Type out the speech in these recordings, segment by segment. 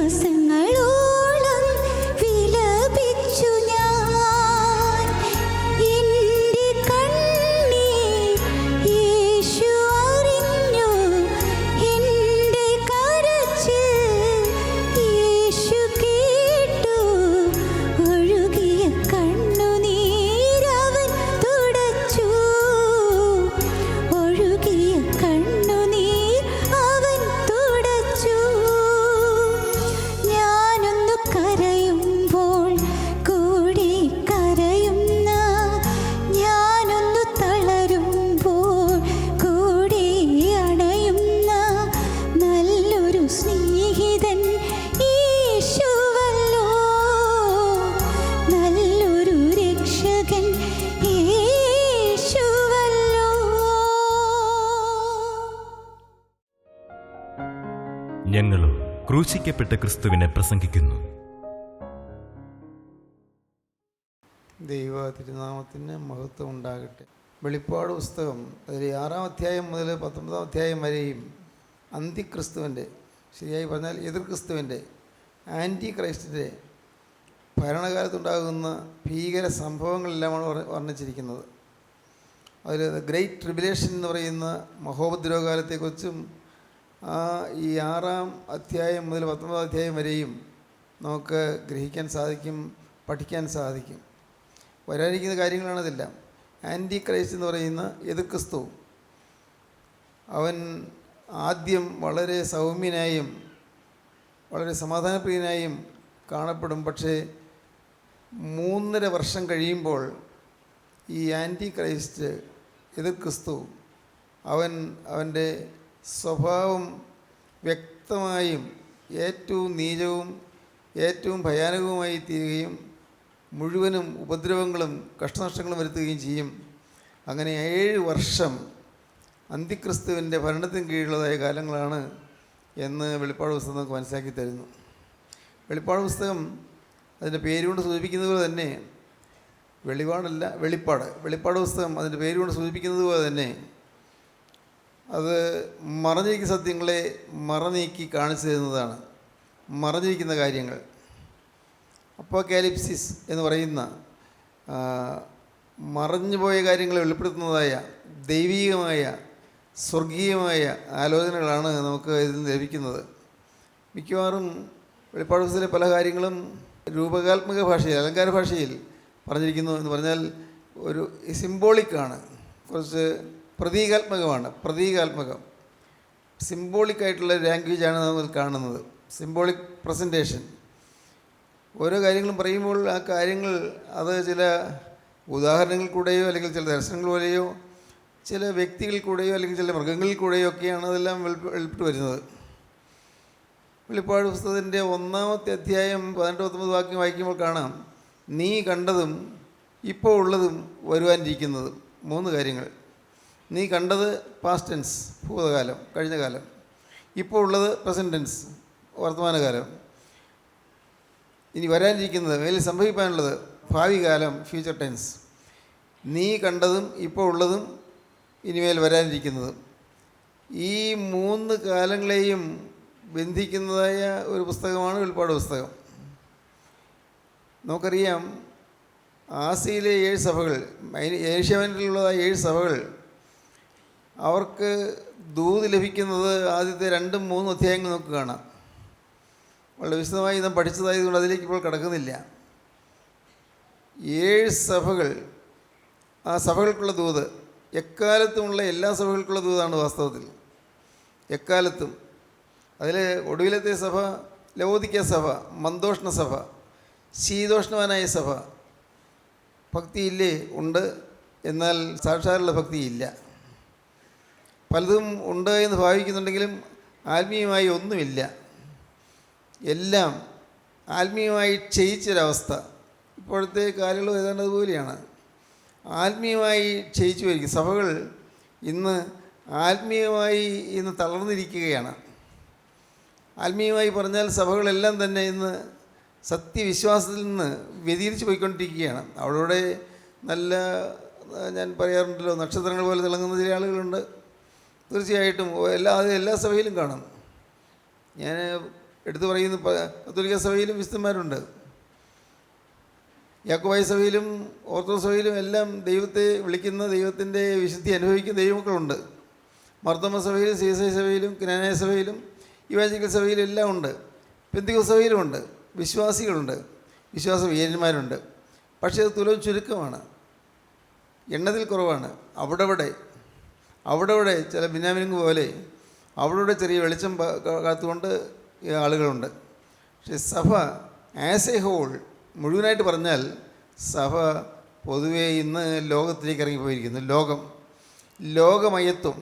ദിവസങ്ങളോളം വിലപിച്ചു ഞാൻ. എൻ്റെ കണ്ണീർ യേശു അറിഞ്ഞു, എൻ്റെ കരച്ചിൽ യേശു കേട്ടു. ഒഴുകിയ കണ്ണുനീരവൻ തുടച്ചു, ഒഴുകിയ കണ്ണുനീർ അവൻ തുടച്ചു. ഞാനൊന്നു കരയുമ്പോൾ കൂടി കരയുന്ന, ഞാനൊന്നു തളരുമ്പോൾ കൂടി അണയുന്ന നല്ലൊരു സ്നേഹിതൻ യേശുവല്ലോ, നല്ലൊരു രക്ഷകൻ യേശുവല്ലോ. ഞങ്ങളും ക്രൂശിക്കപ്പെട്ട ക്രിസ്തുവിനെ പ്രസംഗിക്കുന്നു. ദൈവ തിരുനാമത്തിന് മഹത്വം ഉണ്ടാകട്ടെ. വെളിപ്പാട് പുസ്തകം അതിൽ 6-ാം അധ്യായം മുതൽ 19-ാം അധ്യായം വരെയും അന്തിക്രിസ്തുവിൻ്റെ, ശരിയായി പറഞ്ഞാൽ എതിർ ക്രിസ്തുവിൻ്റെ, ആൻറ്റി ക്രൈസ്റ്റിൻ്റെ ഭരണകാലത്തുണ്ടാകുന്ന ഭീകര സംഭവങ്ങളെല്ലാമാണ് വർണ്ണിച്ചിരിക്കുന്നത്. അതിൽ ഗ്രേറ്റ് ട്രിബുലേഷൻ എന്ന് പറയുന്ന മഹോപദ്രവകാലത്തെക്കുറിച്ചും ഈ 6-ാം അധ്യായം മുതൽ 19-ാം അധ്യായം വരെയും നമുക്ക് ഗ്രഹിക്കാൻ സാധിക്കും, പഠിക്കാൻ സാധിക്കും. വരാനിരിക്കുന്ന കാര്യങ്ങളാണിതെല്ലാം. ആൻറ്റി ക്രൈസ്റ്റ് എന്ന് പറയുന്ന എതിർ ക്രിസ്തു, അവൻ ആദ്യം വളരെ സൗമ്യനായും വളരെ സമാധാനപ്രിയനായും കാണപ്പെടും. പക്ഷേ 3.5 വർഷം കഴിയുമ്പോൾ ഈ ആൻറ്റി ക്രൈസ്റ്റ് എതിർ ക്രിസ്തു അവൻ്റെ സ്വഭാവം വ്യക്തമായും ഏറ്റവും നീചവും ഏറ്റവും ഭയാനകവുമായി തീരുകയും മുഴുവനും ഉപദ്രവങ്ങളും കഷ്ടനഷ്ടങ്ങളും വരുത്തുകയും ചെയ്യും. അങ്ങനെ 7 വർഷം അന്തിക്രിസ്തുവിൻ്റെ ഭരണത്തിന് കീഴിലുള്ളതായ കാലങ്ങളാണ് എന്ന് വെളിപ്പാട് പുസ്തകം നമുക്ക് മനസ്സിലാക്കി തരുന്നു. വെളിപ്പാട് പുസ്തകം അതിൻ്റെ പേരുകൊണ്ട് സൂചിപ്പിക്കുന്നത് പോലെ തന്നെ, വെളിപാടല്ല വെളിപ്പാട്, വെളിപ്പാട് പുസ്തകം അതിൻ്റെ പേരുകൊണ്ട് സൂചിപ്പിക്കുന്നത് പോലെ തന്നെ അത് മറഞ്ഞിരിക്കുന്ന സത്യങ്ങളെ മറനീക്കി കാണിച്ചു തരുന്നതാണ്. മറഞ്ഞിരിക്കുന്ന കാര്യങ്ങൾ, അപ്പോക്കാലിപ്സിസ് എന്ന് പറയുന്ന മറഞ്ഞുപോയ കാര്യങ്ങളെ വെളിപ്പെടുത്തുന്നതായ ദൈവീകമായ സ്വർഗീയമായ ആലോചനകളാണ് നമുക്ക് ഇതിൽ നിന്ന് ലഭിക്കുന്നത്. മിക്കവാറും വെളിപ്പാട് പുസ്തകത്തിലെ പല കാര്യങ്ങളും രൂപകാത്മക ഭാഷയിൽ, അലങ്കാര ഭാഷയിൽ പറഞ്ഞിരിക്കുന്നു എന്ന് പറഞ്ഞാൽ ഒരു സിംബോളിക്കാണ്, കുറച്ച് പ്രതീകാത്മകമാണ്. പ്രതീകാത്മകം, സിംബോളിക്കായിട്ടുള്ള ലാംഗ്വേജാണ് നമ്മൾ കാണുന്നത്. Symbolic presentation. ഓരോ കാര്യങ്ങളും പറയുമ്പോൾ ആ കാര്യങ്ങൾ അത് ചില ഉദാഹരണങ്ങളിൽ കൂടെയോ അല്ലെങ്കിൽ ചില ദർശനങ്ങൾ പോലെയോ ചില വ്യക്തികളിൽ കൂടെയോ അല്ലെങ്കിൽ ചില മൃഗങ്ങളിൽ കൂടെയോ ഒക്കെയാണ് അതെല്ലാം വെളിപ്പെട്ട് വരുന്നത്. വെളിപ്പാട് പുസ്തകത്തിൻ്റെ 1-ാമത്തെ അധ്യായം 18-19 വാക്യം വായിക്കുമ്പോൾ കാണാം, നീ കണ്ടതും ഇപ്പോൾ ഉള്ളതും വരുവാനിരിക്കുന്നതും. 3 കാര്യങ്ങൾ. നീ കണ്ടത് പാസ്റ്റ് ടെൻസ്, ഭൂതകാലം, കഴിഞ്ഞ കാലം. ഇപ്പോൾ ഉള്ളത് പ്രസൻറ്റ് ടെൻസ്, വർത്തമാനകാലം. ഇനി വരാനിരിക്കുന്നത്, മേലിൽ സംഭവിക്കാനുള്ളത് ഭാവി കാലം, ഫ്യൂച്ചർ ടെൻസ്. നീ കണ്ടതും ഇപ്പോൾ ഉള്ളതും ഇനിമേൽ വരാനിരിക്കുന്നതും. ഈ 3 കാലങ്ങളെയും ബന്ധിക്കുന്നതായ ഒരു പുസ്തകമാണ് വെളിപ്പാട് പുസ്തകം. നമുക്കറിയാം, ആസിയയിലെ 7 സഭകൾ, ഏഷ്യാമൈനറിലുള്ളതായ 7 സഭകൾ, അവർക്ക് ദൂത് ലഭിക്കുന്നത് ആദ്യത്തെ 2-3 അധ്യായങ്ങൾ നമുക്ക് കാണാം. വളരെ വിശദമായി നാം പഠിച്ചതായതുകൊണ്ട് അതിലേക്ക് ഇപ്പോൾ കടക്കുന്നില്ല. 7 സഭകൾ, ആ സഭകൾക്കുള്ള ദൂത് എക്കാലത്തുമുള്ള എല്ലാ സഭകൾക്കുള്ള ദൂതാണ് വാസ്തവത്തിൽ, എക്കാലത്തും. അതിൽ ഒടുവിലത്തെ സഭ ലവോദിക്ക സഭ, മന്ദോഷ്ണ സഭ, ശീതോഷ്ണവാനായ സഭ. ഭക്തിയില്ലേ? ഉണ്ട്, എന്നാൽ സാക്ഷാലുള്ള ഭക്തിയില്ല. പലതും ഉണ്ട് എന്ന് ഭാവിക്കുന്നുണ്ടെങ്കിലും ആത്മീയമായി ഒന്നുമില്ല. എല്ലാം ആത്മീയമായി ക്ഷയിച്ചൊരവസ്ഥ. ഇപ്പോഴത്തെ കാലങ്ങളും ഏതാണ്ട് അതുപോലെയാണ്. ആത്മീയമായി ക്ഷയിച്ചു വരിക. സഭകൾ ഇന്ന് ആത്മീയമായി തളർന്നിരിക്കുകയാണ്. ആത്മീയമായി പറഞ്ഞാൽ സഭകളെല്ലാം തന്നെ ഇന്ന് സത്യവിശ്വാസത്തിൽ നിന്ന് വ്യതിരിച്ച് പോയിക്കൊണ്ടിരിക്കുകയാണ്. അവിടെ നല്ല, ഞാൻ പറയാറുണ്ടല്ലോ, നക്ഷത്രങ്ങൾ പോലെ തിളങ്ങുന്ന ചില ആളുകളുണ്ട്. തീർച്ചയായിട്ടും എല്ലാ സഭയിലും കാണും. ഞാൻ എടുത്തു പറയുന്ന കത്തോലിക്ക സഭയിലും വിശുദ്ധന്മാരുണ്ട്, യാക്കോബായ സഭയിലും ഓർത്തഡോക്സ് സഭയിലും എല്ലാം ദൈവത്തെ വിളിക്കുന്ന, ദൈവത്തിൻ്റെ വിശുദ്ധി അനുഭവിക്കുന്ന ദൈവമക്കളുണ്ട്. മാർത്തോമാ സഭയിലും CSI സഭയിലും ക്നാനായ സഭയിലും ഇവാഞ്ചലിക്കൽ സഭയിലും എല്ലാം ഉണ്ട്. പെന്തിക്കോസ്ത് സഭയിലുമുണ്ട്, വിശ്വാസികളുണ്ട്, വിശ്വാസ വീരന്മാരുണ്ട്. പക്ഷേ അത് തുലവും ചുരുക്കമാണ്, എണ്ണത്തിൽ കുറവാണ്. അവിടെ ചില ബിനാമിനിങ് പോലെ അവിടെ ചെറിയ വെളിച്ചം കാത്തുകൊണ്ട് ആളുകളുണ്ട്. പക്ഷേ സഭ ആസ് എ ഹോൾ മുഴുവനായിട്ട് പറഞ്ഞാൽ സഭ പൊതുവേ ഇന്ന് ലോകത്തിലേക്ക് ഇറങ്ങിപ്പോയിരിക്കുന്നു. ലോകമയത്വം,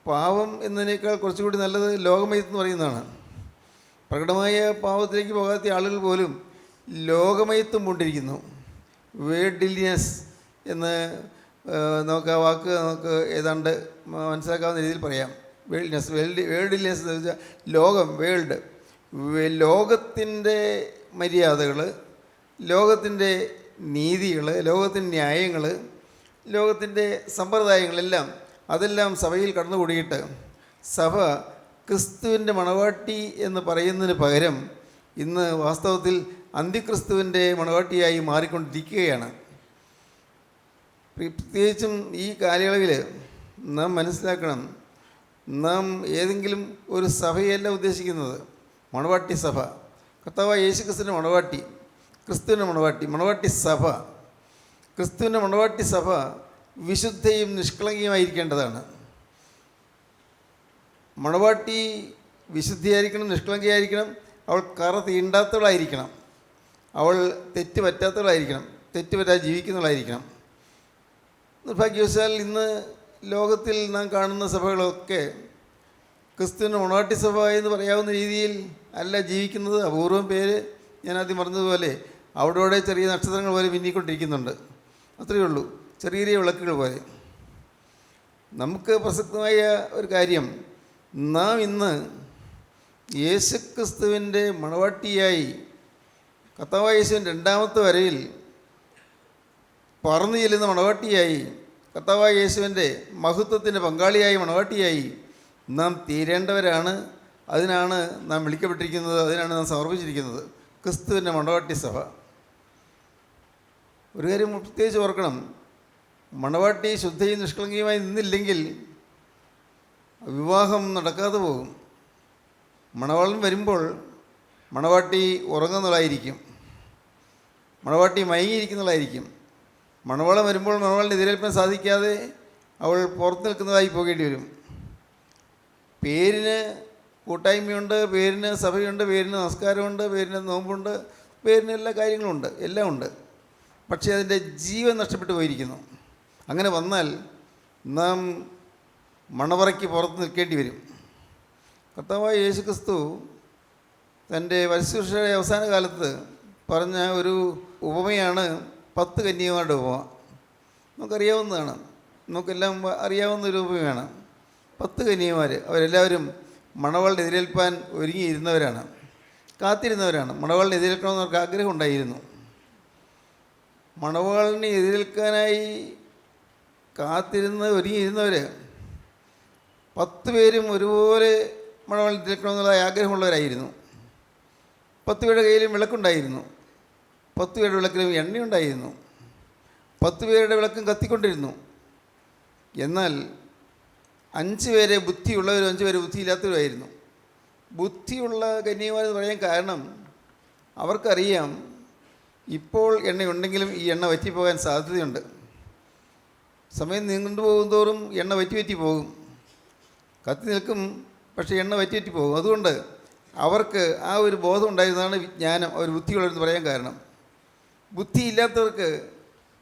പാവം എന്നതിനേക്കാൾ കുറച്ചുകൂടി നല്ലത് ലോകമയത്വം എന്ന് പറയുന്നതാണ്. പ്രകടമായ പാവത്തിലേക്ക് പോകാത്ത ആളുകൾ പോലും ലോകമയത്വം കൊണ്ടിരിക്കുന്നു. വേൾഡിലിനെസ് എന്ന് നമുക്ക് ആ വാക്ക് നമുക്ക് ഏതാണ്ട് മനസ്സിലാക്കാവുന്ന രീതിയിൽ പറയാം. വേൾഡിലിനെസ് എന്ന് വെച്ചാൽ ലോകം, ലോകത്തിൻ്റെ മര്യാദകൾ, ലോകത്തിൻ്റെ നീതികൾ, ലോകത്തിൻ്റെ ന്യായങ്ങൾ, ലോകത്തിൻ്റെ സമ്പ്രദായങ്ങളെല്ലാം അതെല്ലാം സഭയിൽ കടന്നുകൂടിയിട്ട് സഭ ക്രിസ്തുവിൻ്റെ മണവാട്ടി എന്ന് പറയുന്നതിന് പകരം ഇന്ന് വാസ്തവത്തിൽ അന്തിക്രിസ്തുവിൻ്റെ മണവാട്ടിയായി മാറിക്കൊണ്ടിരിക്കുകയാണ്. പ്രത്യേകിച്ചും ഈ കാലയളവിൽ നാം മനസ്സിലാക്കണം, നാം ഏതെങ്കിലും ഒരു സഭയല്ല ഉദ്ദേശിക്കുന്നത്. മണവാട്ടി സഭ, കർത്താവായ യേശുക്രിസ്തുവിൻ്റെ മണവാട്ടി, ക്രിസ്തുവിൻ്റെ മണവാട്ടി സഭ. ക്രിസ്തുവിൻ്റെ മണവാട്ടി സഭ വിശുദ്ധയും നിഷ്കളങ്കയുമായിരിക്കേണ്ടതാണ്. മണവാട്ടി വിശുദ്ധിയായിരിക്കണം, നിഷ്കളങ്കയായിരിക്കണം. അവൾ കറ തീണ്ടാത്തവളായിരിക്കണം, അവൾ തെറ്റ് പറ്റാത്തവളായിരിക്കണം, തെറ്റ് പറ്റാതെ ജീവിക്കുന്നവളായിരിക്കണം. നിർഭാഗ്യവശാൽ ഇന്ന് ലോകത്തിൽ നാം കാണുന്ന സഭകളൊക്കെ ക്രിസ്തുവിൻ്റെ മണവാട്ടി സഭ എന്ന് പറയാവുന്ന രീതിയിൽ അല്ല ജീവിക്കുന്നത്. അപൂർവം പേര്, ഞാൻ ആദ്യം പറഞ്ഞതുപോലെ, അവിടെ ചെറിയ നക്ഷത്രങ്ങൾ പോലെ മിന്നിക്കൊണ്ടിരിക്കുന്നുണ്ട്. അത്രയേ ഉള്ളൂ, ചെറിയ ചെറിയ വിളക്കുകൾ പോലെ. നമുക്ക് പ്രസക്തമായ ഒരു കാര്യം, നാം ഇന്ന് യേശുക്രിസ്തുവിൻ്റെ മണവാട്ടിയായി കർത്താവായ യേശുവിൻ്റെ രണ്ടാമത്തെ വരയിൽ പറന്നു ചെല്ലുന്ന മണവാട്ടിയായി, കർത്താവായ യേശുവിൻ്റെ മഹത്വത്തിൻ്റെ പങ്കാളിയായി മണവാട്ടിയായി നാം തീരേണ്ടവരാണ്. അതിനാണ് നാം വിളിക്കപ്പെട്ടിരിക്കുന്നത്, അതിനാണ് നാം സമർപ്പിച്ചിരിക്കുന്നത്, ക്രിസ്തുവിൻ്റെ മണവാട്ടി സഭ. ഒരു കാര്യം പ്രത്യേകിച്ച് ഓർക്കണം, മണവാട്ടി ശുദ്ധയും നിഷ്കളങ്കയുമായി നിന്നില്ലെങ്കിൽ വിവാഹം നടക്കാതെ പോകും. മണവാളൻ വരുമ്പോൾ മണവാട്ടി ഉറങ്ങുന്നതായിരിക്കും, മണവാട്ടി മയങ്ങിയിരിക്കുന്നതായിരിക്കും. മണവാളൻ വരുമ്പോൾ മണവാളിനെ എതിരേൽക്കാൻ സാധിക്കാതെ അവൾ പുറത്ത് നിൽക്കുന്നതായി പോകേണ്ടി വരും. പേരിന് കൂട്ടായ്മയുണ്ട്, പേരിന് സഭയുണ്ട്, പേരിന് നമസ്കാരമുണ്ട്, പേരിന് നോമ്പുണ്ട്, പേരിന് എല്ലാ കാര്യങ്ങളുമുണ്ട്, എല്ലാം ഉണ്ട്. പക്ഷേ അതിൻ്റെ ജീവൻ നഷ്ടപ്പെട്ടു പോയിരിക്കുന്നു. അങ്ങനെ വന്നാൽ നാം മണവറയ്ക്ക് പുറത്ത് നിൽക്കേണ്ടി വരും. കർത്താവായ യേശുക്രിസ്തു തൻ്റെ പരിശുദ്ധയുടെ അവസാന കാലത്ത് പറഞ്ഞ ഒരു ഉപമയാണ് 10 കന്യകമാരുടെ ഉപമ. നമുക്കറിയാവുന്നതാണ്, നമുക്കെല്ലാം അറിയാവുന്ന ഒരു ഉപമയാണ്. 10 കന്യകമാർ, അവരെല്ലാവരും മണവാളിനെ എതിരേൽപ്പാൻ ഒരുങ്ങിയിരുന്നവരാണ്, കാത്തിരുന്നവരാണ്. മണവാളിനെ എതിരേൽക്കണമെന്ന് അവർക്ക് ആഗ്രഹം ഉണ്ടായിരുന്നു. മണവാളിനെ എതിരേൽക്കാനായി കാത്തിരുന്ന് ഒരുങ്ങിയിരുന്നവർ 10 പേരും ഒരുപോലെ മണവാളിനെ എതിരേൽക്കണമെന്നുള്ള ആഗ്രഹമുള്ളവരായിരുന്നു. 10 പേരുടെ കയ്യിലും വിളക്കുണ്ടായിരുന്നു, 10 പേരുടെ വിളക്കിലും എണ്ണയുണ്ടായിരുന്നു, 10 പേരുടെ വിളക്കും കത്തിക്കൊണ്ടിരുന്നു. എന്നാൽ 5 പേരെ ബുദ്ധിയുള്ളവരും 5 പേര് ബുദ്ധിയില്ലാത്തവരുമായിരുന്നു. ബുദ്ധിയുള്ള കന്യകമാരെന്ന് പറയാൻ കാരണം അവർക്കറിയാം ഇപ്പോൾ എണ്ണയുണ്ടെങ്കിലും ഈ എണ്ണ വറ്റിപ്പോകാൻ സാധ്യതയുണ്ട്. സമയം നീണ്ടു പോകും തോറും എണ്ണ വറ്റി പോകും, കത്തി നിൽക്കും, പക്ഷേ എണ്ണ വറ്റി പോകും. അതുകൊണ്ട് അവർക്ക് ആ ഒരു ബോധം ഉണ്ടായിരുന്നതാണ് വിജ്ഞാനം, അവർ ബുദ്ധിയുള്ളവരെന്ന് പറയാൻ കാരണം. ബുദ്ധിയില്ലാത്തവർക്ക്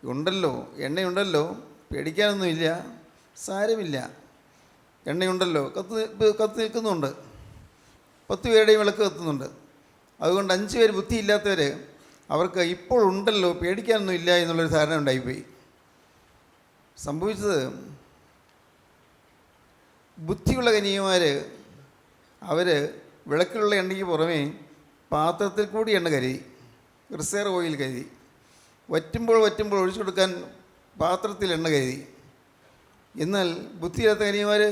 ഉണ്ടല്ലോ, എണ്ണയുണ്ടല്ലോ, പേടിക്കാനൊന്നുമില്ല, സാരമില്ല, എണ്ണയുണ്ടല്ലോ, കത്ത് നിൽക്കുന്നുണ്ട്, 10 പേരുടെയും വിളക്ക് കത്തുന്നുണ്ട്. അതുകൊണ്ട് 5 പേര് ബുദ്ധിയില്ലാത്തവർ അവർക്ക് ഇപ്പോൾ ഉണ്ടല്ലോ, പേടിക്കാനൊന്നും ഇല്ല എന്നുള്ളൊരു ധാരണ ഉണ്ടായിപ്പോയി. സംഭവിച്ചത്, ബുദ്ധിയുള്ള കന്യകമാർ അവർ വിളക്കിലുള്ള എണ്ണയ്ക്ക് പുറമേ പാത്രത്തിൽ കൂടി എണ്ണ കരുതി, റിസർവ് ഓയിൽ കരുതി, വറ്റുമ്പോൾ ഒഴിച്ചു കൊടുക്കാൻ പാത്രത്തിൽ എണ്ണ കരുതി. എന്നാൽ ബുദ്ധിയില്ലാത്ത കന്യകമാർ,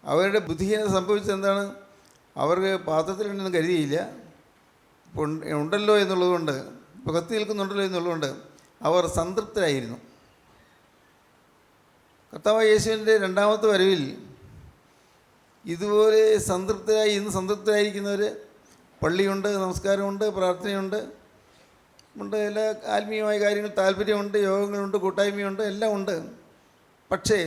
അവരുടെ ബുദ്ധിഹീനത സംഭവിച്ചത് എന്താണ്? അവർക്ക് പാത്രത്തിലുണ്ടെന്ന് കരുതിയില്ല. ഇപ്പോൾ ഉണ്ടല്ലോ എന്നുള്ളതുകൊണ്ട്, ഇപ്പോൾ കത്തി നിൽക്കുന്നുണ്ടല്ലോ എന്നുള്ളതുകൊണ്ട് അവർ സംതൃപ്തരായിരുന്നു. കർത്താവായ യേശുവിൻ്റെ രണ്ടാമത്തെ വരവിൽ ഇതുപോലെ സംതൃപ്തരായി, ഇന്ന് സംതൃപ്തരായിരിക്കുന്നവർ, പള്ളിയുണ്ട്, നമസ്കാരമുണ്ട്, പ്രാർത്ഥനയുണ്ട്, എല്ലാ ആത്മീയമായ കാര്യങ്ങൾ താല്പര്യമുണ്ട്, യോഗങ്ങളുണ്ട്, കൂട്ടായ്മയുണ്ട്, എല്ലാം ഉണ്ട്. പക്ഷേ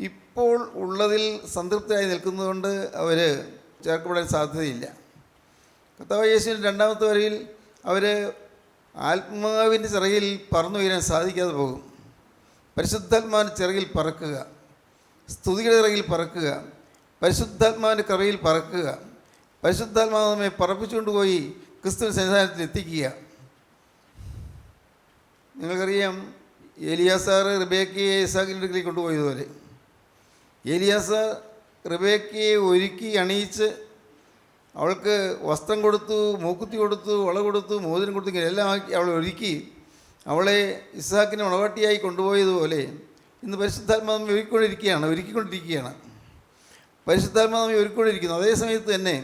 ഇപ്പോൾ ഉള്ളതിൽ സംതൃപ്തരായി നിൽക്കുന്നതുകൊണ്ട് അവർ ചേർക്കപ്പെടാൻ സാധ്യതയില്ല. കർത്താവായ യേശുവിൻ്റെ രണ്ടാമത്തെ വരവിൽ അവർ ആത്മാവിൻ്റെ ചിറകിൽ പറന്നുയരാൻ സാധിക്കാതെ പോകും. പരിശുദ്ധാത്മാവിൻ്റെ ചിറകിൽ പറക്കുക, സ്തുതിയുടെ ചിറകിൽ പറക്കുക, പരിശുദ്ധാത്മാവിൻ്റെ കറയിൽ പറക്കുക, പരിശുദ്ധാത്മാവ് നമ്മെ പറപ്പിച്ചുകൊണ്ട് പോയി ക്രിസ്തുവിൻ്റെ സന്നിധാനത്തിൽ എത്തിക്കുക. നിങ്ങൾക്കറിയാം, ഏലിയാസാർ റിബേക്കയെ ഇസാക്കിൻ്റെ അടുക്കലേക്ക് കൊണ്ടുപോയതുപോലെ ഏലിയാസാർ റിബേക്കയെ ഒരുക്കി അണിയിച്ച് അവൾക്ക് വസ്ത്രം കൊടുത്തു, മൂക്കുത്തി കൊടുത്തു, വള കൊടുത്തു, മോതിരം കൊടുത്തു, ഇങ്ങനെ എല്ലാം ആക്കി അവളെ ഒരുക്കി അവളെ ഇസ്ഹാക്കിനെ മണവാട്ടിയായി കൊണ്ടുപോയതുപോലെ ഇന്ന് പരിശുദ്ധാത്മാവ് നമ്മെ ഒരുക്കിക്കൊണ്ടിരിക്കുകയാണ്. പരിശുദ്ധാത്മാവ് നമ്മെ ഒരുക്കിക്കൊണ്ടിരിക്കുന്നു. അതേ സമയത്ത് തന്നെ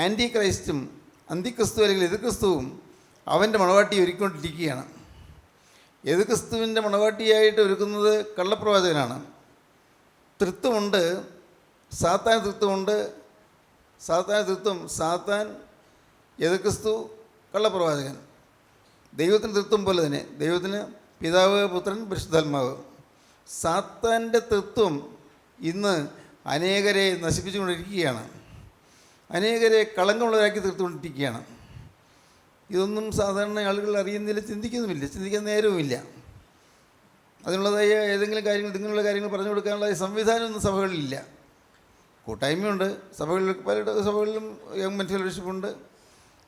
ആൻറ്റി ക്രൈസ്റ്റും അന്തിക്രിസ്തു അല്ലെങ്കിൽ എതിർക്രിസ്തുവും അവൻ്റെ മണവാട്ടിയെ ഒരുക്കിക്കൊണ്ടിരിക്കുകയാണ്. എതിർക്രിസ്തുവിൻ്റെ മണവാട്ടിയായിട്ട് ഒരുക്കുന്നത് കള്ളപ്രവാചകനാണ്. തൃത്വമുണ്ട്, സാത്താൻ തൃത്വമുണ്ട്. സാത്താൻ, എതിർക്രിസ്തു, കള്ളപ്രവാചകൻ. ദൈവത്തിന് തൃത്വം പോലെ തന്നെ, ദൈവത്തിന് പിതാവ്, പുത്രൻ, പരിശുദ്ധാത്മാവ്. സാത്താൻ്റെ തൃത്വം ഇന്ന് അനേകരെ നശിപ്പിച്ചുകൊണ്ടിരിക്കുകയാണ്, അനേകരെ കളങ്കമുള്ളവരാക്കി തീർത്തുകൊണ്ടിരിക്കുകയാണ്. ഇതൊന്നും സാധാരണ ആളുകൾ അറിയുന്നില്ല, ചിന്തിക്കാൻ നേരവുമില്ല. അതിനുള്ളതായ ഏതെങ്കിലും കാര്യങ്ങൾ, ഇങ്ങനെയുള്ള കാര്യങ്ങൾ പറഞ്ഞു കൊടുക്കാനുള്ള സംവിധാനമൊന്നും സഭകളിലില്ല. കൂട്ടായ്മയുണ്ട്, സഭകളിൽ പല സഭകളിലും യങ് മെൻ ഫെലോഷിപ്പുണ്ട്,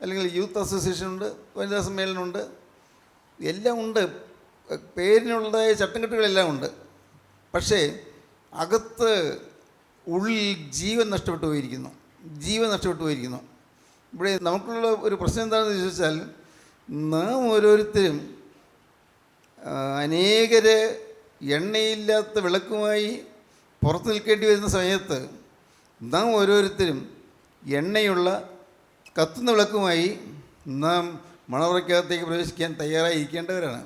അല്ലെങ്കിൽ യൂത്ത് അസോസിയേഷനുണ്ട്, വനിതാ സമ്മേളനമുണ്ട്, എല്ലാം ഉണ്ട്. പേരിനുള്ളതായ ചട്ടംകെട്ടുകളെല്ലാം ഉണ്ട്. പക്ഷേ അകത്ത് ഉള്ളിൽ ജീവൻ നഷ്ടപ്പെട്ടു പോയിരിക്കുന്നു. ഇവിടെ നമുക്കുള്ള ഒരു പ്രശ്നം എന്താണെന്ന് ചോദിച്ചാൽ, നാം ഓരോരുത്തരും അനേകര് എണ്ണയില്ലാത്ത വിളക്കുമായി പുറത്ത് നിൽക്കേണ്ടി വരുന്ന സമയത്ത് നാം ഓരോരുത്തരും എണ്ണയുള്ള കത്തുന്ന വിളക്കുമായി നാം മണവറയ്ക്കകത്തേക്ക് പ്രവേശിക്കാൻ തയ്യാറായിരിക്കേണ്ടവരാണ്.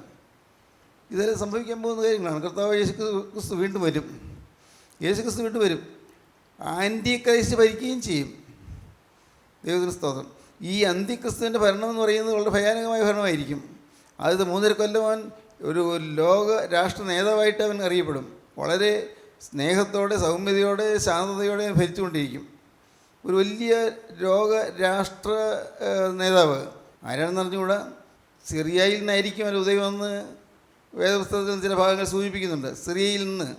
ഇതെല്ലാം സംഭവിക്കാൻ പോകുന്ന കാര്യങ്ങളാണ്. കർത്താവ് യേശുക്രിസ്തു വീണ്ടും വരും. ആൻറ്റി ക്രൈസ്റ്റ് ഭരിക്കുകയും ചെയ്യും. ദൈവത്തിന് സ്തോത്രം. ഈ അന്തിക്രിസ്തുവിൻ്റെ ഭരണം എന്ന് പറയുന്നത് വളരെ ഭയാനകമായ ഭരണമായിരിക്കും. ആദ്യത്തെ 3.5 കൊല്ലം അവൻ ഒരു ലോക രാഷ്ട്ര നേതാവായിട്ട് അവൻ അറിയപ്പെടും. വളരെ സ്നേഹത്തോടെ, സൗമ്യതയോടെ, ശാന്തതയോടെ ഭരിച്ചുകൊണ്ടിരിക്കും. ഒരു വലിയ രാഷ്ട്ര നേതാവ് ആരാണെന്ന് അറിഞ്ഞുകൂടാ. സിറിയയിൽ നിന്നായിരിക്കും അവൻ ഉദയമെന്ന് വേദപുസ്തകത്തിൽ ചില ഭാഗങ്ങൾ സൂചിപ്പിക്കുന്നുണ്ട്. സിറിയയിൽ നിന്ന്,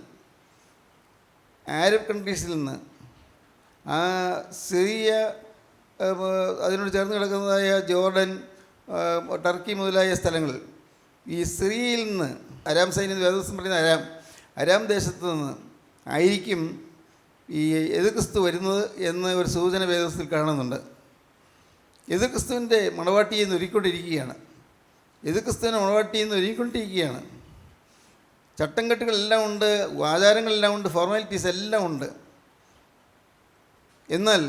ആരബ് കൺട്രീസിൽ നിന്ന്, ആ സിറിയ അതിനോട് ചേർന്ന് കിടക്കുന്നതായ ജോർഡൻ, ടർക്കി മുതലായ സ്ഥലങ്ങൾ, ഈ സിറിയയിൽ നിന്ന്, അരാം സൈന്യം, വേദപുസ്തകം പറയുന്ന അരാം ദേശത്ത് നിന്ന് ആയിരിക്കും ഈ എതിർക്രിസ്തു വരുന്നത് എന്ന് ഒരു സൂചന വേദപുസ്തകത്തിൽ കാണുന്നുണ്ട്. എതിർക്രിസ്തുവിൻ്റെ മണവാട്ടിയിൽ നിന്ന് ഒരുക്കിക്കൊണ്ടിരിക്കുകയാണ്. ചട്ടംകെട്ടുകളെല്ലാം ഉണ്ട്, ആചാരങ്ങളെല്ലാം ഉണ്ട്, ഫോർമാലിറ്റീസ് എല്ലാം ഉണ്ട്. എന്നാൽ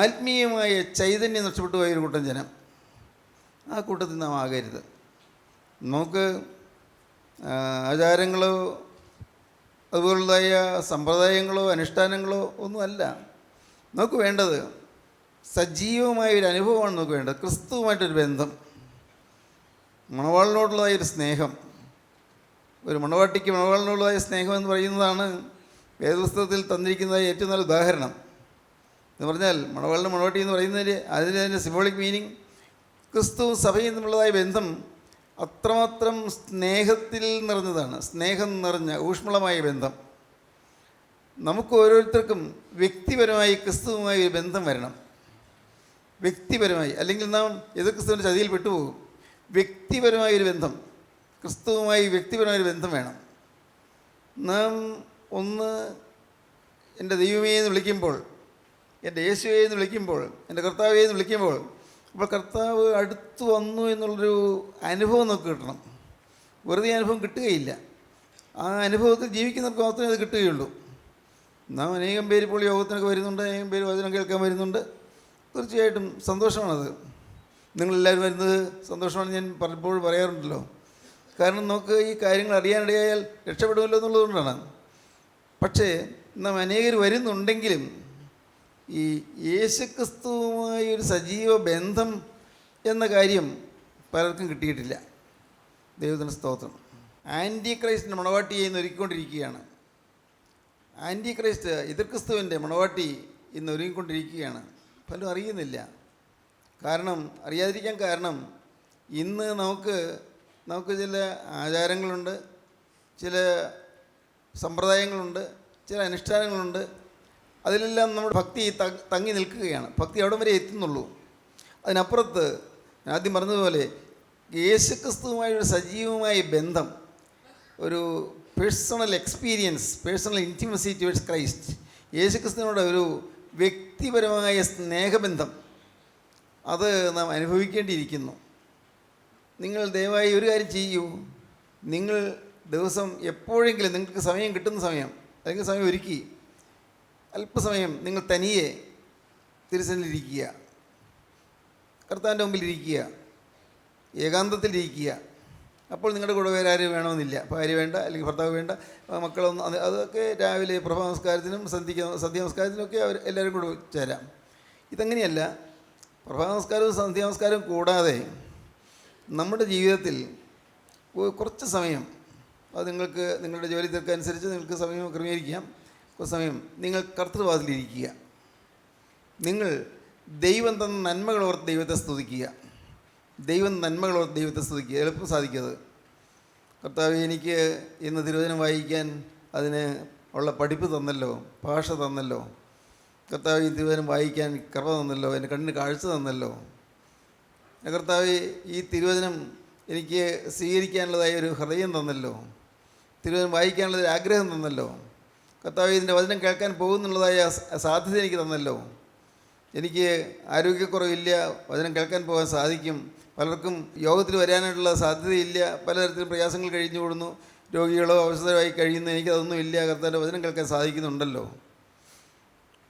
ആത്മീയമായ ചൈതന്യം നഷ്ടപ്പെട്ടു പോയ ഒരു കൂട്ടം ജനം, ആ കൂട്ടത്തിൽ നാം ആകരുത്. നമുക്ക് ആചാരങ്ങളോ അതുപോലുള്ളതായ സമ്പ്രദായങ്ങളോ അനുഷ്ഠാനങ്ങളോ ഒന്നുമല്ല നമുക്ക് വേണ്ടത്. സജീവമായ ഒരു അനുഭവമാണ് നമുക്ക് വേണ്ടത്. ക്രിസ്തുവുമായിട്ടൊരു ബന്ധം, മണവാളിനോടുള്ളതായൊരു സ്നേഹം. ഒരു മണവാട്ടിക്ക് മണവാളിനോടുള്ളതായ സ്നേഹം എന്ന് പറയുന്നതാണ് വേദപുസ്തകത്തിൽ തന്നിരിക്കുന്നതായ ഏറ്റവും നല്ല ഉദാഹരണം. എന്ന് പറഞ്ഞാൽ മണവാട്ടി എന്ന് പറയുന്നതിന് അതിൻ്റെ സിംബോളിക് മീനിങ്, ക്രിസ്തുവും സഭയും തമ്മിലുള്ളതായ ബന്ധം അത്രമാത്രം സ്നേഹത്തിൽ നിറഞ്ഞതാണ്. സ്നേഹം നിറഞ്ഞ ഊഷ്മളമായ ബന്ധം. നമുക്ക് ഓരോരുത്തർക്കും വ്യക്തിപരമായി ക്രിസ്തുവുമായി ഒരു ബന്ധം വരണം. വ്യക്തിപരമായി, അല്ലെങ്കിൽ നാം എതിർ ക്രിസ്തുവിൻ്റെ ചതിയിൽ പെട്ടുപോകും. വ്യക്തിപരമായൊരു ബന്ധം, ക്രിസ്തുവുമായി വ്യക്തിപരമായൊരു ബന്ധം വേണം. നാം ഒന്ന് എൻ്റെ ദൈവമേ എന്ന് വിളിക്കുമ്പോൾ, എൻ്റെ യേശുവേ എന്ന് വിളിക്കുമ്പോൾ, എൻ്റെ കർത്താവേ എന്ന് വിളിക്കുമ്പോൾ, അപ്പോൾ കർത്താവ് അടുത്ത് വന്നു എന്നുള്ളൊരു അനുഭവം നമുക്ക് കിട്ടണം. വെറുതെ അനുഭവം കിട്ടുകയില്ല. ആ അനുഭവത്തിൽ ജീവിക്കുന്നവർക്ക് മാത്രമേ അത് കിട്ടുകയുള്ളൂ. നാം അനേകം പേര് ഇപ്പോൾ യോഗത്തിനൊക്കെ വരുന്നുണ്ട്, അനേകം പേര് വചനം കേൾക്കാൻ വരുന്നുണ്ട്, തീർച്ചയായിട്ടും സന്തോഷമാണത്. നിങ്ങളെല്ലാവരും വരുന്നത് സന്തോഷമാണെന്ന് ഞാൻ പലപ്പോഴും പറയാറുണ്ടല്ലോ. കാരണം നമുക്ക് ഈ കാര്യങ്ങൾ അറിയാനിടയായാൽ രക്ഷപ്പെടുമല്ലോ എന്നുള്ളതുകൊണ്ടാണ്. പക്ഷേ നാം അനേകർ വരുന്നുണ്ടെങ്കിലും ഈ യേശുക്രിസ്തുവുമായി ഒരു സജീവ ബന്ധം എന്ന കാര്യം പലർക്കും കിട്ടിയിട്ടില്ല. ദൈവത്തിന് സ്തോത്രം. ആൻറ്റി ക്രൈസ്റ്റിൻ്റെ മണവാട്ടിയെ ഇന്ന് ഒരുക്കിക്കൊണ്ടിരിക്കുകയാണ്. ആൻറ്റി ക്രൈസ്റ്റ് എതിർ ക്രിസ്തുവിൻ്റെ മണവാട്ടി ഇന്ന് ഒരുങ്ങിക്കൊണ്ടിരിക്കുകയാണ്. പലരും അറിയുന്നില്ല. അറിയാതിരിക്കാൻ കാരണം ഇന്ന് നമുക്ക് ചില ആചാരങ്ങളുണ്ട്, ചില സമ്പ്രദായങ്ങളുണ്ട്, ചില അനുഷ്ഠാനങ്ങളുണ്ട്. അതിലെല്ലാം നമ്മുടെ ഭക്തി തങ്ങി നിൽക്കുകയാണ്. ഭക്തി അവിടം വരെ എത്തുന്നുള്ളൂ. അതിനപ്പുറത്ത് ആദ്യം പറഞ്ഞതുപോലെ യേശുക്രിസ്തുവുമായൊരു സജീവമായ ബന്ധം, ഒരു personal experience, personal intimacy towards Christ, യേശുക്രിസ്തുവിനോട് ഒരു വ്യക്തിപരമായ സ്നേഹബന്ധം, അത് നാം അനുഭവിക്കേണ്ടിയിരിക്കുന്നു. നിങ്ങൾ ദയവായി ഒരു കാര്യം ചെയ്യൂ. നിങ്ങൾ ദിവസം എപ്പോഴെങ്കിലും നിങ്ങൾക്ക് സമയം കിട്ടുന്ന സമയം, അല്ലെങ്കിൽ സമയം ഒരുക്കി അല്പസമയം നിങ്ങൾ തനിയെ തിരുസന്നിധിയിലിരിക്കുക, കർത്താവിൻ്റെ മുമ്പിലിരിക്കുക, ഏകാന്തത്തിലിരിക്കുക. അപ്പോൾ നിങ്ങളുടെ കൂടെ വേറെ ആരും വേണമെന്നില്ല. ഭാര്യ വേണ്ട, അല്ലെങ്കിൽ ഭർത്താവ് വേണ്ട, മക്കളൊന്നും. അതൊക്കെ രാവിലെ പ്രഭാത നമസ്കാരത്തിനും സന്ധ്യ നമസ്കാരത്തിനൊക്കെ എല്ലാവരും കൂടെ ചേരാം. ഇതങ്ങനെയല്ല. പ്രഭാത നമസ്കാരവും സന്ധ്യ നമസ്കാരവും കൂടാതെ നമ്മുടെ ജീവിതത്തിൽ കുറച്ച് സമയം, അത് നിങ്ങൾക്ക് നിങ്ങളുടെ ജോലി തിരക്കനുസരിച്ച് നിങ്ങൾക്ക് സമയം ക്രമീകരിക്കാം. കുറച്ച് സമയം നിങ്ങൾ കർത്തൃവാതിലിരിക്കുക. നിങ്ങൾ ദൈവം തന്ന നന്മകളോർത്ത് ദൈവത്തെ സ്തുതിക്കുക. ദൈവത്തെ സ്തുതിക്കുക. എളുപ്പം സാധിക്കത്. കർത്താവ്, എനിക്ക് ഇന്ന് തിരുവചനം വായിക്കാൻ അതിന് ഉള്ള പഠിപ്പ് തന്നല്ലോ, ഭാഷ തന്നല്ലോ. കർത്താവ്, ഈ തിരുവചനം വായിക്കാൻ കൃപ തന്നല്ലോ, എൻ്റെ കണ്ണിന് കാഴ്ച തന്നല്ലോ. കർത്താവ്, ഈ തിരുവചനം എനിക്ക് സ്വീകരിക്കാനുള്ളതായ ഒരു ഹൃദയം തന്നല്ലോ. തിരുവചനം വായിക്കാനുള്ളൊരു ആഗ്രഹം തന്നല്ലോ. കർത്താവ്, ഇതിൻ്റെ വചനം കേൾക്കാൻ പോകുന്നുള്ളതായ സാധ്യത എനിക്ക് തന്നല്ലോ. എനിക്ക് ആരോഗ്യക്കുറവില്ല, വചനം കേൾക്കാൻ പോകാൻ സാധിക്കും. പലർക്കും യോഗത്തിൽ വരാനായിട്ടുള്ള സാധ്യതയില്ല, പലതരത്തിലും പ്രയാസങ്ങൾ കഴിഞ്ഞു കൂടുന്നു, രോഗികളോ അവശതരായി കഴിയുന്നു. എനിക്കതൊന്നുമില്ല. കർത്താവിൻ്റെ വചനം കേൾക്കാൻ സാധിക്കുന്നുണ്ടല്ലോ.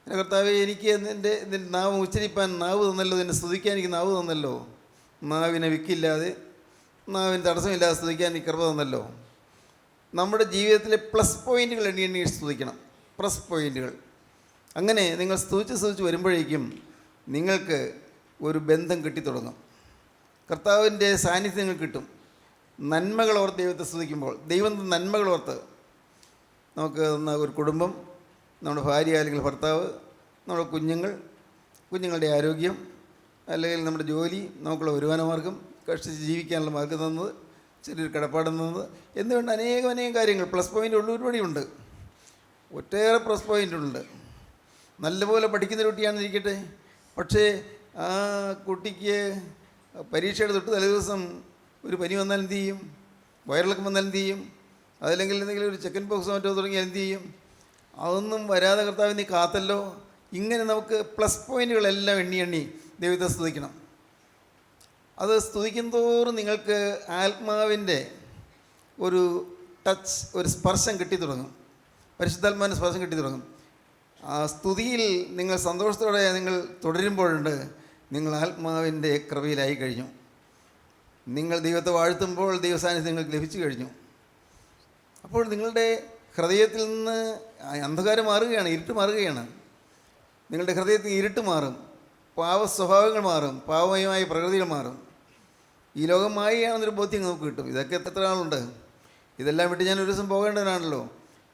കർത്താവെ, എനിക്ക് എൻ്റെ നാവ് ഉച്ചരിപ്പാൻ നാവ് തന്നല്ലോ, എന്നെ സ്തുതിക്കാൻ എനിക്ക് നാവ് തന്നല്ലോ. നാവിനെ വിക്കില്ലാതെ, നാവിന് തടസ്സമില്ലാതെ സ്തുതിക്കാൻ എനിക്ക് കൃപ തന്നല്ലോ. നമ്മുടെ ജീവിതത്തിലെ പ്ലസ് പോയിൻറ്റുകൾ എണ്ണി സ്തുതിക്കണം. പ്ലസ് പോയിൻറ്റുകൾ. അങ്ങനെ നിങ്ങൾ സ്തുതിച്ച് വരുമ്പോഴേക്കും നിങ്ങൾക്ക് ഒരു ബന്ധം കിട്ടിത്തുടങ്ങും. കർത്താവിൻ്റെ സാന്നിധ്യം നിങ്ങൾക്ക് കിട്ടും. നന്മകളോർത്ത് ദൈവത്തെ സ്തുതിക്കുമ്പോൾ, ദൈവം നന്മകളോർത്ത് നമുക്ക് തന്ന ഒരു കുടുംബം, നമ്മുടെ ഭാര്യ അല്ലെങ്കിൽ ഭർത്താവ്, നമ്മുടെ കുഞ്ഞുങ്ങളുടെ ആരോഗ്യം, അല്ലെങ്കിൽ നമ്മുടെ ജോലി, നമുക്കുള്ള വരുമാനമാർഗം, കഷ്ടിച്ച് ജീവിക്കാനുള്ള മാർഗം തന്നത്, ചെറിയൊരു കിടപ്പാട് തന്നത് എന്നുവേണ്ട അനേകം കാര്യങ്ങൾ. പ്ലസ് പോയിൻ്റ് ഒരുപാടുണ്ട്. ഒട്ടേറെ പ്ലസ് പോയിൻ്റുണ്ട്. നല്ലപോലെ പഠിക്കുന്ന കുട്ടിയാണെന്നിരിക്കട്ടെ, പക്ഷേ ആ കുട്ടിക്ക് പരീക്ഷയുടെ തൊട്ട് തലേദിവസം ഒരു പനി വന്നാൽ എന്ത് ചെയ്യും? വയറിളക്കം വന്നാൽ എന്ത് ചെയ്യും? അതല്ലെങ്കിൽ എന്തെങ്കിലും ഒരു ചിക്കൻ പോക്സോ മറ്റോ തുടങ്ങിയാൽ എന്ത് ചെയ്യും? അതൊന്നും വരാതെ കർത്താവ് നീ കാത്തല്ലോ. ഇങ്ങനെ നമുക്ക് പ്ലസ് പോയിൻറ്റുകളെല്ലാം എണ്ണി ദൈവത്തെ സ്തുതിക്കണം. അത് സ്തുതിക്കും തോറും നിങ്ങൾക്ക് ആത്മാവിൻ്റെ ഒരു ടച്ച്, ഒരു സ്പർശം കിട്ടിത്തുടങ്ങും. പരിശുദ്ധാത്മാവിൻ്റെ സ്പർശം കിട്ടിത്തുടങ്ങും. ആ സ്തുതിയിൽ നിങ്ങൾ സന്തോഷത്തോടെ നിങ്ങൾ തുടരുമ്പോഴുണ്ട്, നിങ്ങൾ ആത്മാവിൻ്റെ കൃപയിലായി കഴിഞ്ഞു. നിങ്ങൾ ദൈവത്തെ വാഴ്ത്തുമ്പോൾ ദൈവസാന്നിധ്യം നിങ്ങൾക്ക് ലഭിച്ചു കഴിഞ്ഞു. അപ്പോൾ നിങ്ങളുടെ ഹൃദയത്തിൽ നിന്ന് അന്ധകാരം മാറുകയാണ്, ഇരുട്ട് മാറുകയാണ്. നിങ്ങളുടെ ഹൃദയത്തിൽ ഇരുട്ട് മാറും, പാവ സ്വഭാവങ്ങൾ മാറും, പാവമയമായ പ്രകൃതികൾ മാറും. ഈ ലോകം മായയാണെന്നൊരു ബോധ്യം നമുക്ക് കിട്ടും. ഇതൊക്കെ എത്ര ആളുണ്ട്? ഇതെല്ലാം വിട്ട് ഞാൻ ഒരു ദിവസം പോകേണ്ടവനാണല്ലോ.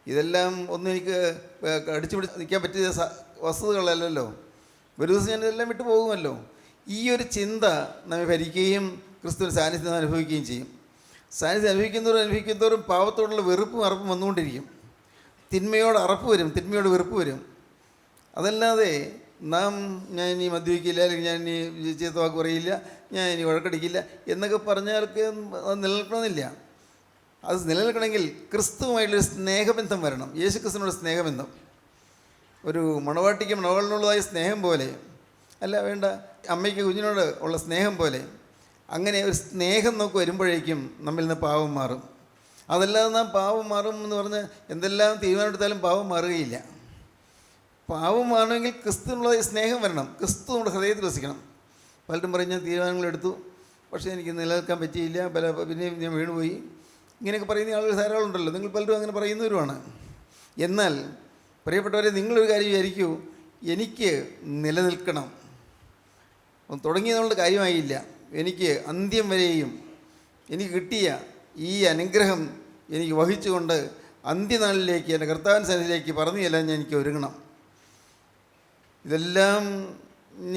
ഇതെല്ലാം ഒന്നും എനിക്ക് അടിച്ചു പിടിച്ച് നിൽക്കാൻ പറ്റിയ വസ്തുതകളല്ലല്ലോ. ഒരു ദിവസം ഞാൻ ഇതെല്ലാം വിട്ടു പോകുമല്ലോ. ഈ ഒരു ചിന്ത നമ്മെ ഭരിക്കുകയും ക്രിസ്തുവിന് സാന്നിധ്യം അനുഭവിക്കുകയും ചെയ്യും. സാന്നിധ്യം അനുഭവിക്കുന്നതോറും പാവത്തോടുള്ള വെറുപ്പും അറപ്പും വന്നുകൊണ്ടിരിക്കും. തിന്മയോട് അറപ്പ് വരും, തിന്മയോട് വെറുപ്പ് വരും. അതല്ലാതെ ഞാൻ ഇനി മദ്യപിക്കില്ല, അല്ലെങ്കിൽ ഞാൻ ഇനി ചീത്ത വാക്ക് പറയില്ല, ഞാൻ ഇനി വഴക്കടിക്കില്ല എന്നൊക്കെ പറഞ്ഞാൽക്ക് അത് നിലനിൽക്കണമെന്നില്ല. അത് നിലനിൽക്കണമെങ്കിൽ ക്രിസ്തുവുമായിട്ടുള്ളൊരു സ്നേഹബന്ധം വരണം. യേശു ക്രിസ്തുവിനോട് സ്നേഹബന്ധം, ഒരു മണവാട്ടിക്ക് മണവാളിനുള്ളതായ സ്നേഹം പോലെ അല്ല, വേണ്ട, അമ്മയ്ക്ക് കുഞ്ഞിനോട് ഉള്ള സ്നേഹം പോലെ. അങ്ങനെ ഒരു സ്നേഹം നമുക്ക് വരുമ്പോഴേക്കും നമ്മിൽ നിന്ന് പാവം മാറും. അതല്ലാതെ നാം പാവം മാറും എന്ന് പറഞ്ഞ് എന്തെല്ലാം തീരുമാനമെടുത്താലും പാവം മാറുകയില്ല. പാവമാണെങ്കിൽ ക്രിസ്തുവിനുള്ള സ്നേഹം വരണം. ക്രിസ്തു നമ്മുടെ ഹൃദയത്തിൽ വസിക്കണം. പലരും പറയും ഞാൻ തീരുമാനങ്ങളെടുത്തു, പക്ഷേ എനിക്ക് നിലനിൽക്കാൻ പറ്റിയില്ല, പിന്നെയും ഞാൻ വീണുപോയി. ഇങ്ങനെയൊക്കെ പറയുന്ന ആളുകൾ ധാരാളം ഉണ്ടല്ലോ. നിങ്ങൾ പലരും അങ്ങനെ പറയുന്നവരുമാണ്. എന്നാൽ പ്രിയപ്പെട്ടവരെ, നിങ്ങളൊരു കാര്യം വിചാരിക്കൂ, എനിക്ക് നിലനിൽക്കണം. തുടങ്ങിയതുകൊണ്ട് കാര്യമായില്ല. എനിക്ക് അന്ത്യം വരെയും എനിക്ക് കിട്ടിയ ഈ അനുഗ്രഹം എനിക്ക് വഹിച്ചുകൊണ്ട് അന്ത്യനാളിലേക്ക് എൻ്റെ കർത്താവിൻ്റെ സന്നിധിയിലേക്ക് പറഞ്ഞു ചെല്ലാൻ എനിക്ക് ഒരുങ്ങണം. ഇതെല്ലാം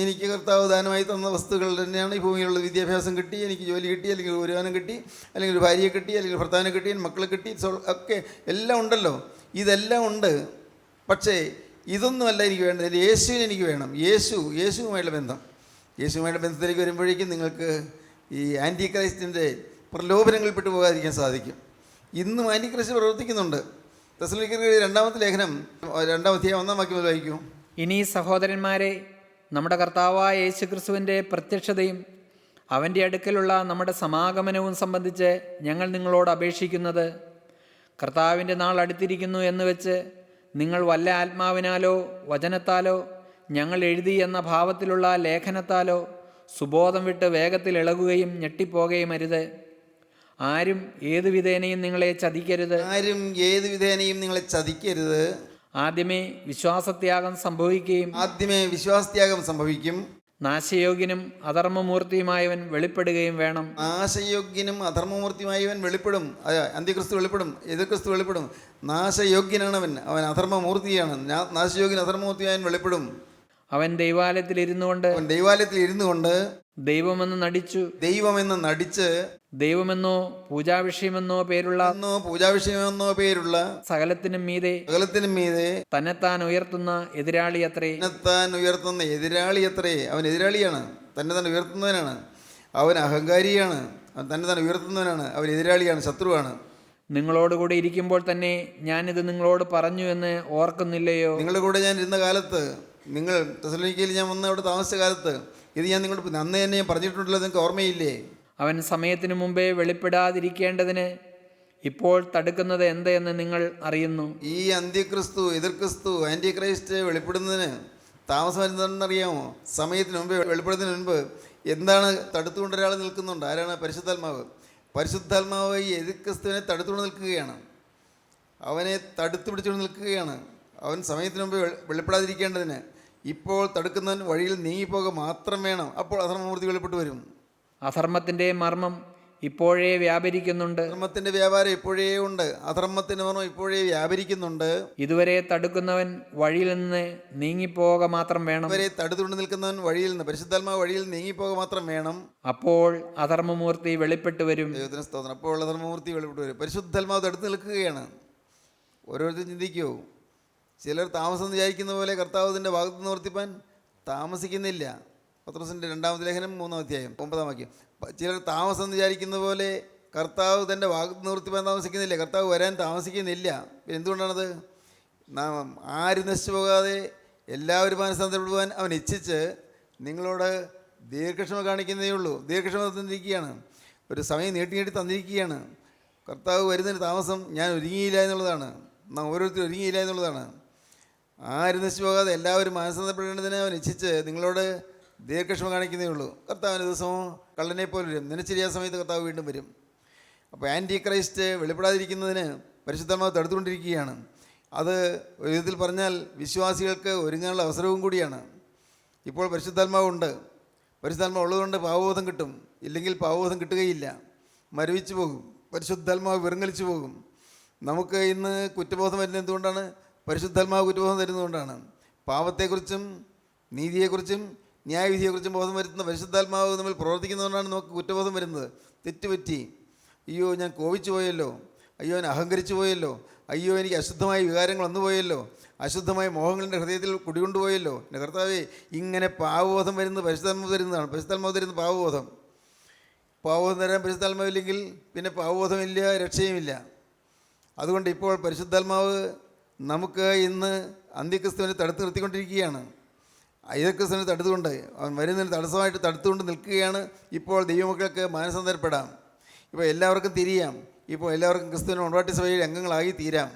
എനിക്ക് കർത്താവ് ദാനമായി തന്ന വസ്തുക്കൾ തന്നെയാണ്. ഈ ഭൂമിയിലുള്ള വിദ്യാഭ്യാസം കിട്ടി, എനിക്ക് ജോലി കിട്ടി, അല്ലെങ്കിൽ ഒരു വരുമാനം കിട്ടി, അല്ലെങ്കിൽ ഒരു ഭാര്യയെ കിട്ടി, അല്ലെങ്കിൽ ഭർത്താവിനെ കിട്ടി, മക്കളെ കിട്ടി, ഒക്കെ എല്ലാം ഉണ്ടല്ലോ. ഇതെല്ലാം ഉണ്ട്. പക്ഷേ ഇതൊന്നുമല്ല എനിക്ക് വേണ്ടത്. യേശുവിന് എനിക്ക് വേണം. യേശുവുമായുള്ള ബന്ധം. യേശുവുമായുള്ള ബന്ധത്തിലേക്ക് വരുമ്പോഴേക്കും നിങ്ങൾക്ക് ഈ ആൻറ്റി ക്രൈസ്റ്റിൻ്റെ പ്രലോഭനങ്ങളിൽ പെട്ടു പോകാതിരിക്കാൻ സാധിക്കും. ഇന്നും ആൻറ്റി ക്രൈസ്റ്റ് പ്രവർത്തിക്കുന്നുണ്ട്. തെസ്സലോനിക്കർക്ക് 2-ാമത്തെ ലേഖനം 2-ാം അധ്യായം 1-ാം വാക്യം വായിക്കൂ. ഇനി സഹോദരന്മാരെ, നമ്മുടെ കർത്താവായ യേശുക്രിസ്തുവിൻ്റെ പ്രത്യക്ഷതയും അവൻ്റെ അടുക്കലുള്ള നമ്മുടെ സമാഗമനവും സംബന്ധിച്ച് ഞങ്ങൾ നിങ്ങളോട് അപേക്ഷിക്കുന്നത്, കർത്താവിൻ്റെ നാൾ അടുത്തിരിക്കുന്നു എന്ന് വെച്ച് നിങ്ങൾ വല്ല ആത്മാവിനാലോ വചനത്താലോ ഞങ്ങൾ എഴുതി എന്ന ഭാവത്തിലുള്ള ലേഖനത്താലോ സുബോധം വിട്ട് വേഗത്തിൽ ഇളകുകയും ഞെട്ടിപ്പോകുകയും അരുത്. ആരും ഏതു വിധേനയും നിങ്ങളെ ചതിക്കരുത്. നിങ്ങളെ ചതിക്കരുത്. ആദ്യമേ വിശ്വാസത്യാഗം സംഭവിക്കും. നാശയോഗ്യനും അധർമ്മമൂർത്തിയുമായവൻ വെളിപ്പെടുകയും വേണം. വെളിപ്പെടും. അന്ത്യക്രിസ്തു വെളിപ്പെടും, എതിർക്രിസ്തു വെളിപ്പെടും. നാശയോഗ്യനാണ് അവൻ അധർമ്മമൂർത്തിയാണ്. നാശയോഗ്യൻ അധർമ്മമൂർത്തിയായവൻ വെളിപ്പെടും. അവൻ ദൈവാലയത്തിൽ ഇരുന്നു കൊണ്ട് ദൈവമെന്ന് നടിച്ച് ദൈവമെന്നോ പൂജാവിഷയമെന്നോ പേരുള്ള സകലത്തിനും മീതെ തന്നെത്താൻ ഉയർത്തുന്ന എതിരാളിയത്രേ. അവൻ എതിരാളിയാണ്. തന്നെ തന്നെ ഉയർത്തുന്നവനാണ്. അവൻ അഹങ്കാരിയാണ്. അവൻ തന്നെ തന്നെ ഉയർത്തുന്നവനാണ്. അവൻ എതിരാളിയാണ്, ശത്രുവാണ്. നിങ്ങളോടുകൂടി ഇരിക്കുമ്പോൾ തന്നെ ഞാനിത് നിങ്ങളോട് പറഞ്ഞു എന്ന് ഓർക്കുന്നില്ലയോ? നിങ്ങളുടെ കൂടെ ഞാൻ ഇരുന്ന കാലത്ത്, നിങ്ങൾ തെസ്സലോനിക്കയിൽ ഞാൻ വന്ന് അവിടെ താമസിച്ച കാലത്ത് ഇത് ഞാൻ നിങ്ങളോട് അന്ന് തന്നെ ഞാൻ പറഞ്ഞിട്ടുണ്ടല്ലോ, നിങ്ങൾക്ക് ഓർമ്മയില്ലേ? അവൻ സമയത്തിനു മുമ്പേ വെളിപ്പെടാതിരിക്കേണ്ടതിന് ഇപ്പോൾ തടുക്കുന്നത് എന്തെന്ന് നിങ്ങൾ അറിയുന്നു. ഈ അന്ത്യക്രിസ്തു, എതിർക്രിസ്തു, ആൻറ്റി ക്രൈസ്റ്റ് വെളിപ്പെടുന്നതിന് താമസം എന്താണെന്നറിയാമോ? സമയത്തിന് മുമ്പേ, വെളിപ്പെടുന്നതിന് മുൻപ് എന്താണ് തടുത്തുകൊണ്ട് ഒരാൾ നിൽക്കുന്നുണ്ട്. ആരാണ്? പരിശുദ്ധാത്മാവ്. പരിശുദ്ധാത്മാവ് ഈ എതിർക്രിസ്തുവിനെ തടുത്തുകൊണ്ട് നിൽക്കുകയാണ്. അവനെ തടുത്തു പിടിച്ചുകൊണ്ട് നിൽക്കുകയാണ്. അവൻ സമയത്തിന് മുമ്പ് വെളിപ്പെടാതിരിക്കേണ്ടതിന് ഇപ്പോൾ തടുക്കുന്നവൻ വഴിയിൽ നീങ്ങിപ്പോക മാത്രം വേണം. അപ്പോൾ അധർമ്മമൂർത്തി വെളിപ്പെട്ട് വരും. അധർമ്മത്തിൻ്റെ മർമ്മം ഇപ്പോഴേ വ്യാപരിക്കുന്നുണ്ട്. അധർമ്മത്തിൻ്റെ വ്യാപാരം ഇപ്പോഴേ ഉണ്ട്. അധർമ്മത്തിൻ്റെ മർമ്മം ഇപ്പോഴേ വ്യാപരിക്കുന്നുണ്ട്. ഇതുവരെ തടുക്കുന്നവൻ വഴിയിൽ നിന്ന് നീങ്ങിപ്പോക മാത്രം വേണം. ഇതുവരെ തടുത്തുകൊണ്ട് നിൽക്കുന്നവൻ വഴിയിൽ നിന്ന്, പരിശുദ്ധാത്മാവ് വഴിയിൽ നീങ്ങിപ്പോക മാത്രം വേണം. അപ്പോൾ അധർമ്മമൂർത്തി വെളിപ്പെട്ട് വരും. ദൈവത്തിന് സ്തോത്രം. അപ്പോൾ അധർമ്മമൂർത്തി വെളിപ്പെട്ട് വരും. പരിശുദ്ധാത്മാവ് തടുത്ത് നിൽക്കുകയാണ്. ഓരോരുത്തരും ചിന്തിക്കൂ, ചിലർ താമസം വിചാരിക്കുന്ന പോലെ കർത്താവ് തൻ്റെ ഭാഗത്ത് നിവർത്തിപ്പാൻ താമസിക്കുന്നില്ല. പത്രോസിൻ്റെ 2-ാമത്തെ ലേഖനം 3-ാം അധ്യായം 9-ാം വാക്യം. ചിലർ താമസം വിചാരിക്കുന്ന പോലെ കർത്താവ് തൻ്റെ ഭാഗത്ത് നിവർത്തിപ്പാൻ താമസിക്കുന്നില്ല. കർത്താവ് വരാൻ താമസിക്കുന്നില്ല. പിന്നെ എന്തുകൊണ്ടാണത്? നാം ആരും നശിച്ചു പോകാതെ എല്ലാവരും മാനസാന്തരപ്പെടുവാൻ അവൻ ഇച്ഛിച്ച് നിങ്ങളോട് ദീർഘക്ഷമ കാണിക്കുന്നതേ ഉള്ളൂ. ദീർഘക്ഷമ തന്നിരിക്കുകയാണ്. ഒരു സമയം നീട്ടി തന്നിരിക്കുകയാണ്. കർത്താവ് വരുന്നതിന് താമസം ഞാൻ ഒരുങ്ങിയില്ല എന്നുള്ളതാണ്. നാം ഓരോരുത്തരും ഒരുങ്ങിയില്ല എന്നുള്ളതാണ്. ആരും നശിച്ചു പോകാതെ എല്ലാവരും മാനസാന്തരപ്പെടേണ്ടതിന് അവൻ ഇച്ഛിച്ച് നിങ്ങളോട് ദീർഘക്ഷമ കാണിക്കുന്നേ ഉള്ളൂ. കർത്താവിൻ്റെ ദിവസമോ കള്ളനെ പോലെ വരും. നിനച്ചിരിയ സമയത്ത് കർത്താവ് വീണ്ടും വരും. അപ്പോൾ ആൻറ്റി ക്രൈസ്റ്റ് വെളിപ്പെടാതിരിക്കുന്നതിന് പരിശുദ്ധാത്മാവ് തടുത്തുകൊണ്ടിരിക്കുകയാണ്. അത് ഒരു വിധത്തിൽ പറഞ്ഞാൽ വിശ്വാസികൾക്ക് ഒരുങ്ങാനുള്ള അവസരവും കൂടിയാണ്. ഇപ്പോൾ പരിശുദ്ധാത്മാവുണ്ട്. പരിശുദ്ധാത്മാവ് ഉള്ളതുകൊണ്ട് പാവബോധം കിട്ടും. ഇല്ലെങ്കിൽ പാവബോധം കിട്ടുകയില്ല. മരവിച്ചു പോകും. പരിശുദ്ധാത്മാവ് വിറങ്ങലിച്ചു പോകും. നമുക്ക് ഇന്ന് കുറ്റബോധം വരുന്നത് എന്തുകൊണ്ടാണ്? പരിശുദ്ധാത്മാവ് കുറ്റബോധം തരുന്നതുകൊണ്ടാണ്. പാപത്തെക്കുറിച്ചും നീതിയെക്കുറിച്ചും ന്യായവിധിയെക്കുറിച്ചും ബോധം വരുത്തുന്ന പരിശുദ്ധാത്മാവ് നമ്മൾ പ്രവർത്തിക്കുന്നതുകൊണ്ടാണ് നമുക്ക് കുറ്റബോധം വരുന്നത്. തെറ്റുപറ്റി, അയ്യോ ഞാൻ കോപിച്ചു പോയല്ലോ, അയ്യോ ഞാൻ അഹങ്കരിച്ചു പോയല്ലോ, അയ്യോ എനിക്ക് അശുദ്ധമായ വികാരങ്ങൾ വന്നുപോയല്ലോ, അശുദ്ധമായ മോഹങ്ങളുടെ ഹൃദയത്തിൽ കുടികൊണ്ടുപോയല്ലോ. എൻ്റെ കർത്താവേ, ഇങ്ങനെ പാവബോധം വരുന്നത് പരിശുദ്ധാത്മാവ് തരുന്നതാണ്. പരിശുദ്ധാത്മാവ് തരുന്ന പാവബോധം. പാവബോധം തരാൻ പരിശുദ്ധാത്മാവില്ലെങ്കിൽ പിന്നെ പാവബോധമില്ല, രക്ഷയുമില്ല. അതുകൊണ്ട് ഇപ്പോൾ പരിശുദ്ധാത്മാവ് നമുക്ക് ഇന്ന് അന്ത്യക്രിസ്തുവിനെ തടുത്ത് നിർത്തിക്കൊണ്ടിരിക്കുകയാണ്. എതിർക്രിസ്തുവിനെ തടുത്തുകൊണ്ട്, അവൻ വരുന്നതിന് തടസ്സമായിട്ട് തടുത്തുകൊണ്ട് നിൽക്കുകയാണ്. ഇപ്പോൾ ദൈവമക്കൾക്ക് മാനസാന്തരപ്പെടാം. ഇപ്പോൾ എല്ലാവർക്കും തിരിയാം. ഇപ്പോൾ എല്ലാവർക്കും ക്രിസ്തുവിന് മണവാട്ടി സഭയിൽ അംഗങ്ങളായി തീരാം.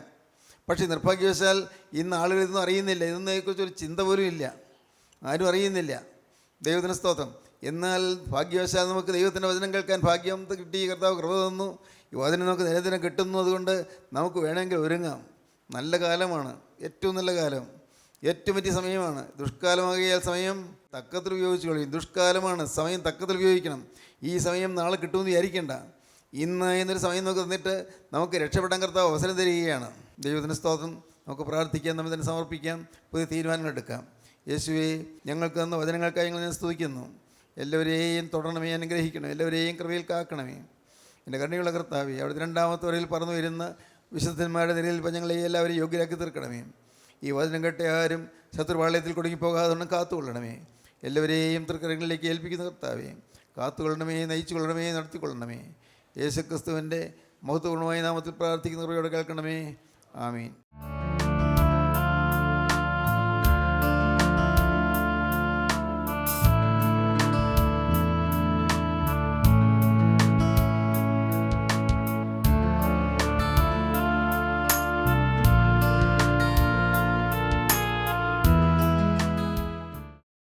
പക്ഷേ നിർഭാഗ്യവശാൽ ഇന്ന് ആളുകൾ ഇതൊന്നും അറിയുന്നില്ല, ഇതിനെക്കുറിച്ചൊരു ചിന്ത പോലും ഇല്ല, ആരും അറിയുന്നില്ല. ദൈവത്തിന് സ്തോത്രം. എന്നാൽ ഭാഗ്യവശാൽ നമുക്ക് ദൈവത്തിൻ്റെ വചനം കേൾക്കാൻ ഭാഗ്യം കിട്ടി, കർത്താവ് കൃപ തന്നു. ഈ വചനം നമുക്ക് നിരന്തരം കിട്ടുന്നു. അതുകൊണ്ട് നമുക്ക് വേണമെങ്കിൽ ഒരുങ്ങാം. നല്ല കാലമാണ്, ഏറ്റവും നല്ല കാലം, ഏറ്റവും പറ്റിയ സമയമാണ്. ദുഷ്കാലമാകിയാൽ സമയം തക്കത്തിൽ ഉപയോഗിച്ചു കൊള്ളും. ദുഷ്കാലമാണ്, സമയം തക്കത്തിൽ ഉപയോഗിക്കണം. ഈ സമയം നാളെ കിട്ടുമെന്ന് വിചാരിക്കേണ്ട. ഇന്ന് എന്നൊരു സമയം നമുക്ക് തന്നിട്ട് നമുക്ക് രക്ഷപ്പെടാൻ കർത്താവ് അവസരം തരികയാണ്. ദൈവത്തിന് സ്തോത്രം. നമുക്ക് പ്രാർത്ഥിക്കാം, നമ്മെ തന്നെ സമർപ്പിക്കാം, പുതിയ തീരുമാനങ്ങൾ എടുക്കാം. യേശുവേ, ഞങ്ങൾക്ക് തന്ന വചനങ്ങൾക്കായി ഞങ്ങൾ ഞാൻ സ്തുതിക്കുന്നു. എല്ലാവരെയും തുടരണമേ, അനുഗ്രഹിക്കണമേ, എല്ലാവരെയും കൃപയിൽ കാക്കണമേ. എൻ്റെ കരുണയുള്ള കർത്താവേ, അവിടുത്തെ രണ്ടാമത്തെ വരയിൽ പറന്നു വരുന്ന വിശുദ്ധന്മാരുടെ നിലയിൽ ഞങ്ങളെ എല്ലാവരെയും യോഗ്യരാക്കി തീർക്കണമേ. ഈ വചനം കേട്ട ആരും ശത്രുപാളയത്തിൽ കുടുങ്ങിപ്പോകാതെ കാത്തുകൊള്ളണമേ. എല്ലാവരെയും തൃക്കരങ്ങളിലേക്ക് ഏൽപ്പിക്കുന്ന കർത്താവേ, കാത്തുകൊള്ളണമേ, നയിച്ചുകൊള്ളണമേ, നടത്തിക്കൊള്ളണമേ. യേശുക്രിസ്തുവിൻ്റെ മഹത്വപൂർണ്ണമായ നാമത്തിൽ പ്രാർത്ഥിക്കുന്ന കൃപയോടെ കേൾക്കണമേ. ആമീൻ.